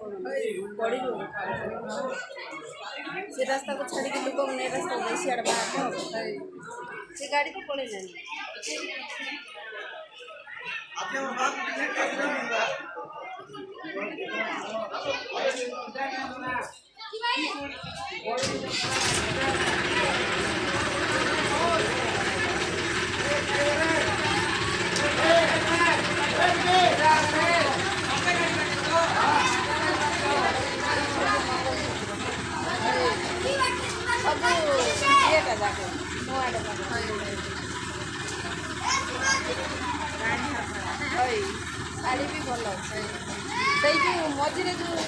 पड़ी से रास्ता को छाड़ी के लोग ने रास्ता दे सियाड़ बाहर से गाड़ी को पड़े नहीं ଶାଢ଼ୀ ବି ଭଲ ସେଇ ଯେଉଁ ମଝିରେ ଯେଉଁ